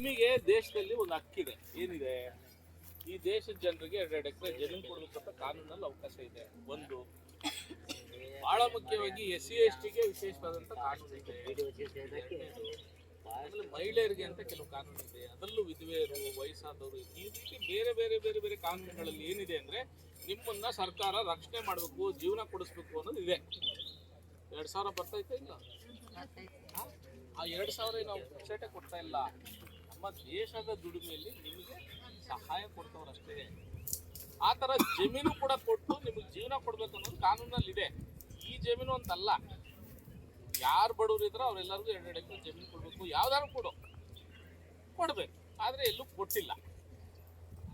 ನಿಮಗೆ ದೇಶದಲ್ಲಿ ಒಂದು ಹಕ್ಕಿದೆ, ಏನಿದೆ? ಈ ದೇಶದ ಜನರಿಗೆ 2 ಎಕರೆ ಜಮೀನು ಕೊಡಬೇಕಂತ ಕಾನೂನಲ್ಲಿ ಅವಕಾಶ ಇದೆ. ಒಂದು ಬಹಳ ಮುಖ್ಯವಾಗಿ SC ST ಗೆ ವಿಶೇಷವಾದಂತ ಕಾನೂನು ಇದೆ. ಆಮೇಲೆ ಮಹಿಳೆಯರಿಗೆ ಅಂತ ಕೆಲವು ಕಾನೂನು ಇದೆ, ಅದರಲ್ಲೂ ವಿಧವೆಯರು, ವಯಸ್ಸಾದವರು, ಈ ರೀತಿ ಬೇರೆ ಬೇರೆ ಬೇರೆ ಬೇರೆ ಕಾನೂನುಗಳಲ್ಲಿ ಏನಿದೆ ಅಂದ್ರೆ ನಿಮ್ಮನ್ನ ಸರ್ಕಾರ ರಕ್ಷಣೆ ಮಾಡಬೇಕು, ಜೀವನ ಕೊಡಿಸ್ಬೇಕು ಅನ್ನೋದು ಇದೆ. 2000 ಬರ್ತೈತೆ ಇಲ್ಲ? ಆ 2000 ನಾವು ಪುಕ್ಷಟೆ ಕೊಡ್ತಾ ಇಲ್ಲ, ನಮ್ಮ ದೇಶದ ದುಡಿಮೆಯಲ್ಲಿ ನಿಮಗೆ ಸಹಾಯ ಕೊಡ್ತವ್ರಷ್ಟೇ. ಆ ಥರ ಜಮೀನು ಕೂಡ ಕೊಟ್ಟು ನಿಮಗೆ ಜೀವನ ಕೊಡ್ಬೇಕು ಅನ್ನೋದು ಕಾನೂನಲ್ಲಿ ಇದೆ. ಈ ಜಮೀನು ಅಂತಲ್ಲ, ಯಾರು ಬಡವರು ಇದ್ರೋ ಅವರೆಲ್ಲರಿಗೂ 2 ಎಕರೆ ಜಮೀನು ಕೊಡಬೇಕು, ಯಾವ್ದಾದ್ರು ಕೊಡ್ಬೇಕು, ಆದರೆ ಎಲ್ಲೂ ಕೊಟ್ಟಿಲ್ಲ.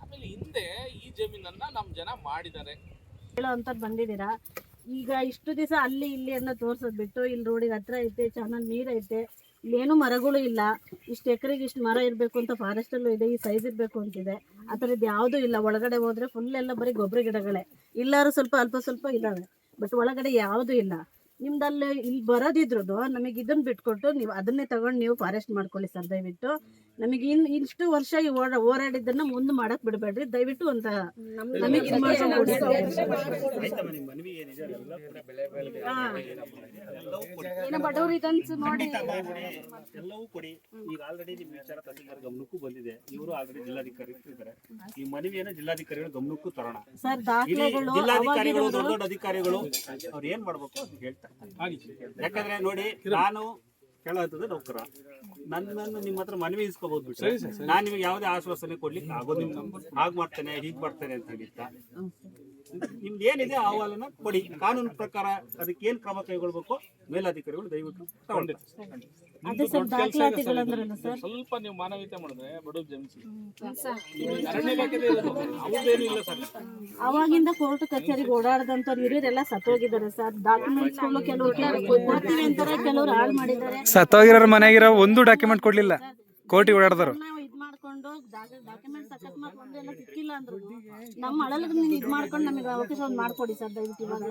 ಆಮೇಲೆ ಹಿಂದೆ ಈ ಜಮೀನನ್ನ ನಮ್ಮ ಜನ ಮಾಡಿದ್ದಾರೆ ಹೇಳೋ ಅಂತ ಬಂದಿದ್ದೀರಾ. ಈಗ ಇಷ್ಟು ದಿವಸ ಅಲ್ಲಿ ಇಲ್ಲಿ ಅನ್ನೋ ತೋರ್ಸೋದ್ ಬಿಟ್ಟು ಇಲ್ಲಿ ರೋಡಿಗೆ ಹತ್ರ ಐತೆ, ಚೆನ್ನಾಗಿ ನೀರು ಐತೆ, ಇಲ್ಲೇನು ಮರಗಳು ಇಲ್ಲ, ಇಷ್ಟು ಎಕರೆಗೆ ಇಷ್ಟು ಮರ ಇರಬೇಕು ಅಂತ ಫಾರೆಸ್ಟಲ್ಲೂ ಇದೆ, ಈ ಸೈಜ್ ಇರಬೇಕು ಅಂತಿದೆ. ಆ ಥರದ್ದು ಯಾವುದೂ ಇಲ್ಲ. ಒಳಗಡೆ ಹೋದರೆ ಫುಲ್ ಎಲ್ಲ ಬರೀ ಗೊಬ್ಬರ ಗಿಡಗಳೇ, ಇಲ್ಲಾರು ಅಲ್ಪ ಸ್ವಲ್ಪ ಇದ್ದಾವೆ, ಬಟ್ ಒಳಗಡೆ ಯಾವುದೂ ಇಲ್ಲ. ನಿಮ್ದಲ್ಲಿ ಇಲ್ಲಿ ಬರೋದಿದ್ರು ನಮಗೆ ಇದನ್ನ ಬಿಟ್ಕೊಟ್ಟು ನೀವು ಅದನ್ನೇ ತಗೊಂಡು ನೀವು ಫಾರೆಸ್ಟ್ ಮಾಡ್ಕೊಳ್ಳಿ ಸರ್. ದಯವಿಟ್ಟು ನಮಗೆ ಇಷ್ಟು ವರ್ಷ ಈ ಹೋರಾಡಿದ್ದನ್ನ ಮುಂದೆ ಮಾಡಕ್ ಬಿಡಬೇಡ್ರಿ ದಯವಿಟ್ಟು ಅಂತ ನಮಗೆ ಇದು ಮಾಡ್ಕೊಂಡು ಬಡವ್ರು ಇದನ್ಸು ನೋಡಿ ಎಲ್ಲವೂ ಕೊಡಿ. ಈಗ ಆಲ್ರೆಡಿ ನಿಮ್ಮ ವಿಚಾರ ತಹಸೀಲ್ದಾರ್ ಗಮನಕ್ಕೂ ಬಂದಿದೆ, ಇವರು ಆಲ್ರೆಡಿ ಜಿಲ್ಲಾಧಿಕಾರಿ ಇದ್ದಾರೆ. ಈ ಮನವಿಯನ್ನು ಜಿಲ್ಲಾಧಿಕಾರಿಗಳ ಗಮನಕ್ಕೂ ತರೋಣ. ಸರ್ ದಾಖಲೆಗಳು ಜಿಲ್ಲಾಧಿಕಾರಿಗಳು ದೊಡ್ಡ ದೊಡ್ಡ ಅಧಿಕಾರಿಗಳು ಅವ್ರು ಏನ್ ಮಾಡ್ಬೇಕು ಅಂತ ಹೇಳ್ತಾರೆ. ಯಾಕಂದ್ರೆ ನೋಡಿ, ನಾನು ಕೇಳೋದು ನೌಕರ, ನನ್ನನ್ನು ನಿಮ್ಮ ಹತ್ರ ಮನವಿ ಇಸ್ಕೋಬಹುದು ಬಿಟ್ರೆ ನಾನು ನಿಮಗೆ ಯಾವುದೇ ಆಶ್ವಾಸನೆ ಕೊಡ್ಲಿಕ್ಕೆ ಆಗೋದಿಲ್ಲ. ಹಾಗೆ ಮಾಡ್ತೇನೆ ಹೀಗೆ ಮಾಡ್ತೇನೆ ಅಂತ ಹೇಳಿತ್ತ ನಿಮ್ದು ಏನಿದೆ ಅಹವಾಲನ್ನ ಕೊಡಿ. ಕಾನೂನು ಪ್ರಕಾರ ಅದಕ್ಕೆ ಏನ್ ಕ್ರಮ ಕೈಗೊಳ್ಬೇಕು ಮೇಲಾಧಿಕಾರಿಗಳು ದಯವಿಟ್ಟು ತಗೊಂಡಿರ್ತಾರೆ. ಸ್ವಲ್ಪ ನೀವು ಮಾನವೀಯತೆ ಮಾಡಿದ್ರೆ ಬಡವ್ರ ಜಮೀನು ಅವಾಗಿಂದ ಕೋರ್ಟ್ ಕಚೇರಿಗೆ ಓಡಾಡದಂತವ್ರು ಹಿರಿಯರೆಲ್ಲ ಸತ್ತೋಗಿದ್ದಾರೆ ಸರ್. ಡಾಕ್ಯುಮೆಂಟ್ಸ್ ಕೆಲವರು ಕೊಡ್ತೀವಿ ಅಂತಾರೆ, ಕೆಲವರು ಹಾಳು ಮಾಡಿದ್ದಾರೆ. ಸತ್ತೋಗಿರೋ ಮನೆಗಿರೋ ಒಂದು ಡಾಕ್ಯುಮೆಂಟ್ ಕೊಡ್ಲಿಲ್ಲ, ಕೋರ್ಟಿಗೆ ಓಡಾಡಿದ್ರು. ನಾವು ಇದ್ ಮಾಡ್ಕೊಂಡು ಡಾಕ್ಯುಮೆಂಟ್ಸ್ ಅಕಸ್ಮಾತ್ ಒಂದೆಲ್ಲ ಸಿಕ್ಕಿಲ್ಲ ಅಂದ್ರು ನಮ್ಮ ಅಳಲ್ಗೆ ನೀವು ಇದ್ ಮಾಡ್ಕೊಂಡು ನಮಗೆ ಅವಕಾಶ ಒಂದು ಮಾಡ್ಕೊಡಿ ಸರ್ ದಯವಿಟ್ಟು ಇವಾಗ.